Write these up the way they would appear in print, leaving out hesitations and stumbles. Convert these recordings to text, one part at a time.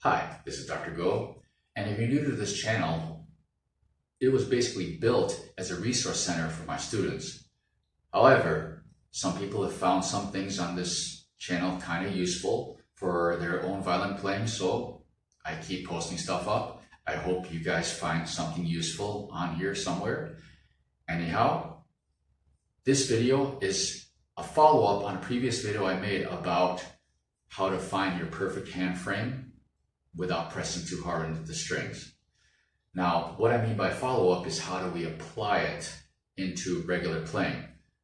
Hi, this is Dr. Go, and if you're new to this channel, it was basically built as a resource center for my students. However, some people have found some things on this channel kind of useful for their own violin playing, so I keep posting stuff up. I hope you guys find something useful on here somewhere. Anyhow, this video is a follow-up on a previous video I made about how to find your perfect hand frame without pressing too hard into the strings. Now, what I mean by follow-up is how do we apply it into regular playing?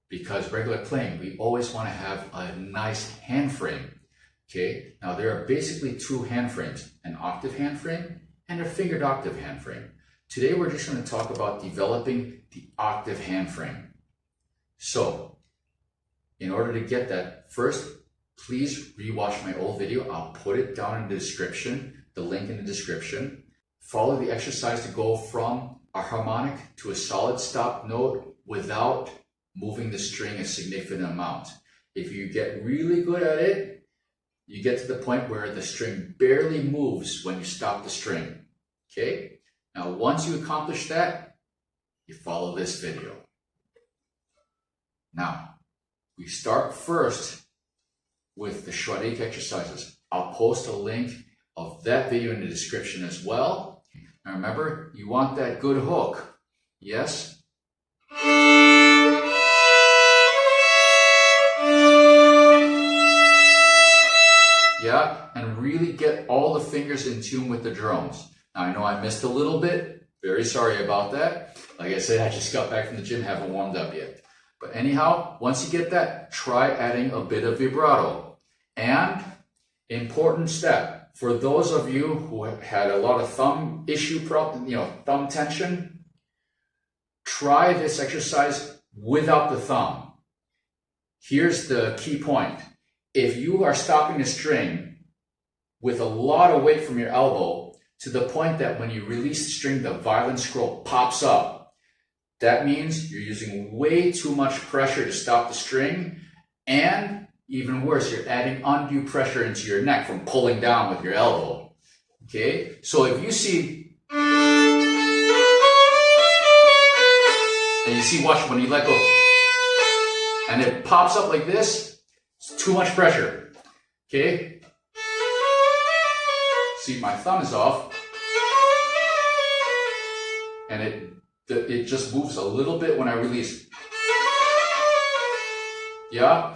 Because regular playing, we always want to have a nice hand frame. Okay, now there are basically two hand frames, an octave hand frame and a fingered octave hand frame. Today we're just going to talk about developing the octave hand frame. So, in order to get that, first, please rewatch my old video. I'll put it down in the description, the link in the description. Follow the exercise to go from a harmonic to a solid stop note without moving the string a significant amount. If you get really good at it, you get to the point where the string barely moves when you stop the string. Okay? Now, once you accomplish that, you follow this video. Now, we start first with the Schradieck exercises. I'll post a link of that video in the description as well. Now remember, you want that good hook. Yes? Yeah, and really get all the fingers in tune with the drones. Now I know I missed a little bit. Very sorry about that. Like I said, I just got back from the gym, haven't warmed up yet. But anyhow, once you get that, try adding a bit of vibrato. And important step, for those of you who had a lot of thumb thumb tension, try this exercise without the thumb. Here's the key point. If you are stopping a string with a lot of weight from your elbow to the point that when you release the string, the violin scroll pops up, that means you're using way too much pressure to stop the string, and even worse, you're adding undue pressure into your neck from pulling down with your elbow. Okay? So if you see, and you see, watch when you let go, and it pops up like this, it's too much pressure. Okay? See, my thumb is off, and it just moves a little bit when I release. Yeah?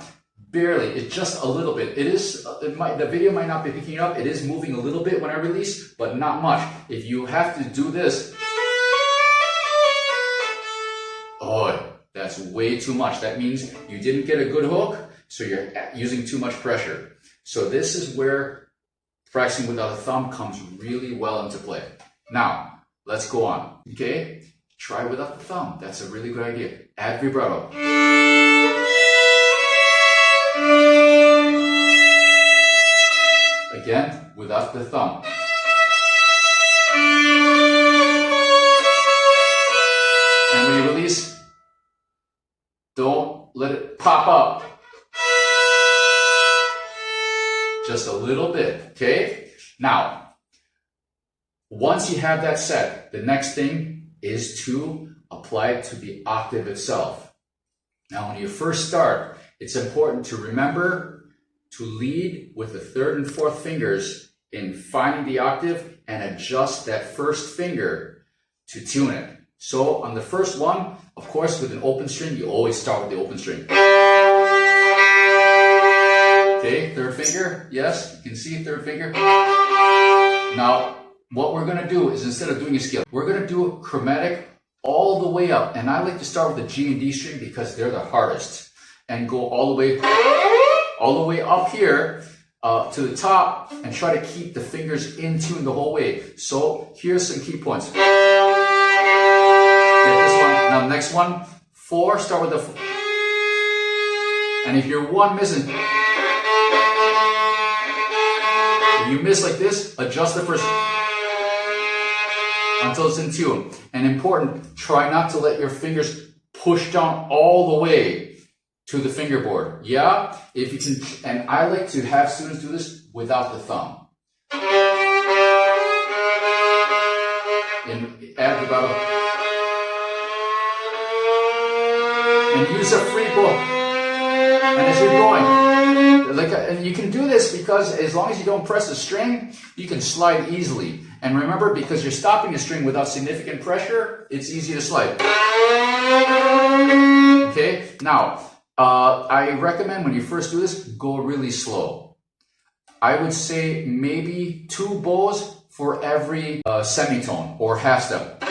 Barely. It's just a little bit. The video might not be picking it up. It is moving a little bit when I release, but not much. If you have to do this, oh, that's way too much. That means you didn't get a good hook, so you're using too much pressure. So this is where practicing without a thumb comes really well into play. Now, let's go on. Okay? Try without the thumb. That's a really good idea. Add vibrato. Again, without the thumb. And when you release, don't let it pop up. Just a little bit, okay? Now, once you have that set, the next thing is to apply it to the octave itself. Now, when you first start, it's important to remember to lead with the third and fourth fingers in finding the octave and adjust that first finger to tune it. So on the first one, of course, with an open string, you always start with the open string. Okay, third finger, yes, you can see third finger. Now, what we're going to do is instead of doing a scale, we're going to do a chromatic all the way up. And I like to start with the G and D string because they're the hardest. And go all the way up here to the top and try to keep the fingers in tune the whole way. So here's some key points. Get this one. Now the next one, 4, start with the 4. And if you're one missing, if you miss like this, adjust the first until it's in tune. And important, try not to let your fingers push down all the way to the fingerboard. Yeah? If you can, and I like to have students do this without the thumb. vibrato. And use a free bow. And as you're going, and you can do this because as long as you don't press the string, you can slide easily. And remember, because you're stopping the string without significant pressure, it's easy to slide. Okay, now, I recommend when you first do this, go really slow. I would say maybe 2 bows for every semitone or half step.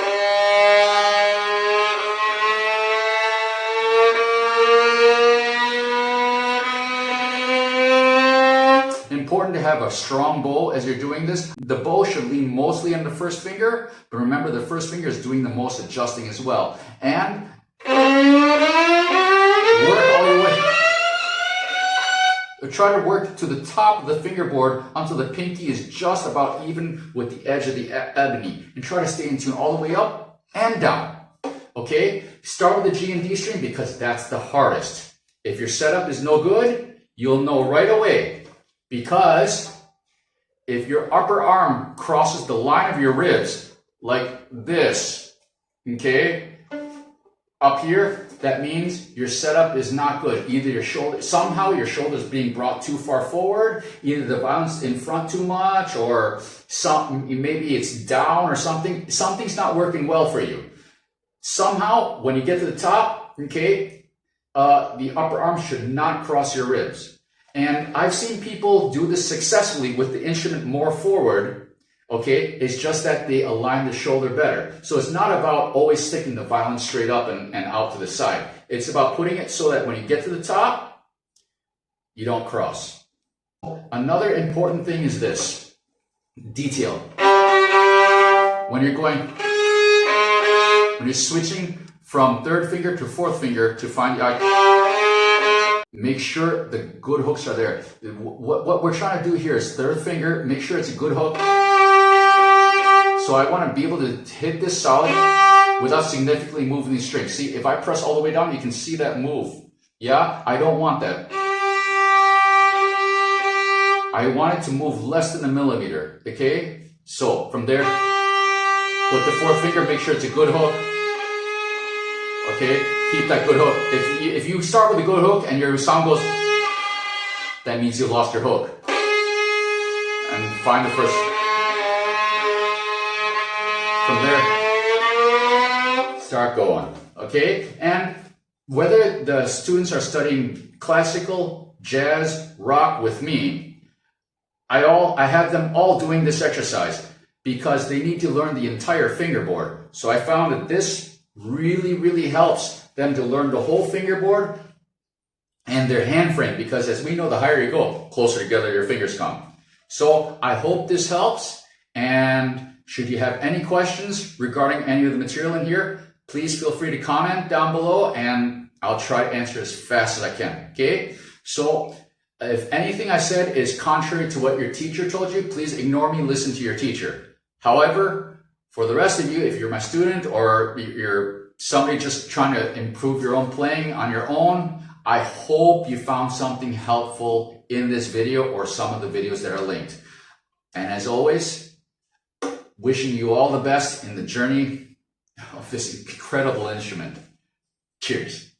Important to have a strong bow as you're doing this. The bow should lean mostly on the first finger, but remember the first finger is doing the most adjusting as well. And work all your way. Try to work to the top of the fingerboard until the pinky is just about even with the edge of the ebony. And try to stay in tune all the way up and down. Okay? Start with the G and D string because that's the hardest. If your setup is no good, you'll know right away. Because if your upper arm crosses the line of your ribs like this, okay, up here, that means your setup is not good. Either your shoulder, somehow your shoulder is being brought too far forward, either the violence in front too much, or maybe it's down or something. Something's not working well for you. Somehow, when you get to the top, okay, the upper arm should not cross your ribs. And I've seen people do this successfully with the instrument more forward, okay? It's just that they align the shoulder better. So it's not about always sticking the violin straight up and out to the side. It's about putting it so that when you get to the top, you don't cross. Another important thing is this, detail. When you're switching from 3rd finger to 4th finger to find the make sure the good hooks are there. What we're trying to do here is 3rd finger, make sure it's a good hook. So I want to be able to hit this solid without significantly moving these strings. See, if I press all the way down, you can see that move. Yeah, I don't want that. I want it to move less than a millimeter, okay? So from there, put the 4th finger, make sure it's a good hook. Okay, keep that good hook. If you start with a good hook and your sound goes, that means you lost your hook. And find the first. From there, start going. Okay, and whether the students are studying classical, jazz, rock with me, I have them all doing this exercise because they need to learn the entire fingerboard. So I found that this really helps them to learn the whole fingerboard and their hand frame, because as we know, the higher you go, closer together your fingers come. So I hope this helps, and should you have any questions regarding any of the material in here, please feel free to comment down below and I'll try to answer as fast as I can, okay? So if anything I said is contrary to what your teacher told you, please ignore me, listen to your teacher. However, for the rest of you, if you're my student or you're somebody just trying to improve your own playing on your own, I hope you found something helpful in this video or some of the videos that are linked. And as always, wishing you all the best in the journey of this incredible instrument. Cheers.